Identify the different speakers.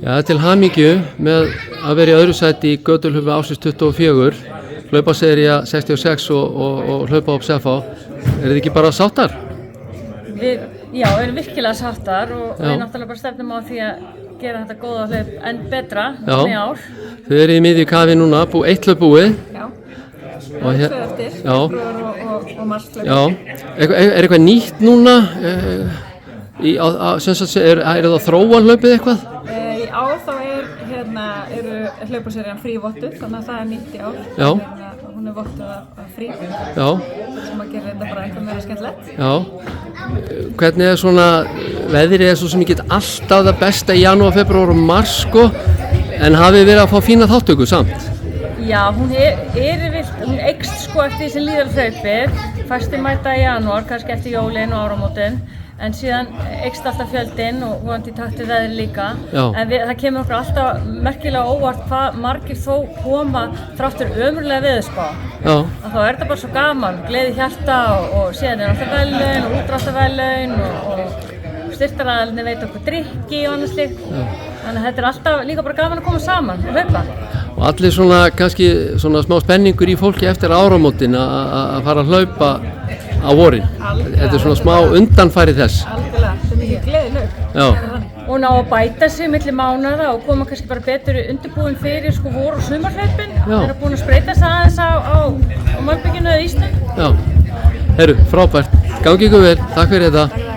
Speaker 1: Já, til hamingju með að vera í öðru sæti í götulhlaupi ársins 24, hlaupasería 66 og hlaupahóp Selfá. Þið ekki bara sáttar?
Speaker 2: Við erum virkilega sáttar og við náttúrulega bara stefnum á því að gera þetta góða hlaup enn betra í ár.
Speaker 1: Þið eru í miðju kafi núna, eitt hlaup búið.
Speaker 2: Já,
Speaker 1: og
Speaker 2: tvö eftir, febrúar og mars hlaup.
Speaker 1: Já, er eitthvað nýtt núna? Er það þróa hlaupið eitthvað?
Speaker 2: Í ár þá eru hlaupaserían frívottuð, þannig að það er nýtt í ár.
Speaker 1: Já.
Speaker 2: Hún er vottuð af frí.
Speaker 1: Já.
Speaker 2: Sem að gera þetta bara eitthvað meira skemmtilegt.
Speaker 1: Já. Hvernig er svona, veðrið er svo sem ég get alltaf það besta í janúar, febrúar og mars sko, en hafið verið að fá fína þáttöku samt?
Speaker 2: Já, hún eykst sko eftir því sem líður hlaupið. Fæstir mæta í janúar, kannski eftir jólin og áramótin. En síðan eykst alltaf fjöldinn og vonandi í takt við veðrið líka. En það kemur okkur alltaf merkilega óvart hvað margir þó koma þráttur ömurlega veðurspá.
Speaker 1: Já.
Speaker 2: Þá er þetta bara svo gaman, gleði hjarta og síðan er alltaf verðlaun og útdráttarverðlaun og styrktaraðilinn veit okkur drykki og annað slíkt. Þannig að þetta er alltaf líka bara gaman að koma saman og hlaupa.
Speaker 1: Og allir svona kannski svona smá spenningur í fólki eftir áramótin að fara að hlaupa á vorin. Þetta er svona smá undanfæri þess.
Speaker 2: Algjörlega, þetta er mikið gleðihlaup.
Speaker 1: Já.
Speaker 2: Og ná að bæta sig milli mánaða og koma kannski bara betur undirbúin fyrir sko vor- og sumarhlaupin. Þeir eru búin að spreyta sig aðeins á malbygginu eða ísnum.
Speaker 1: Já. Heyrðu, frábært. Gangi ykkur vel. Takk fyrir þetta.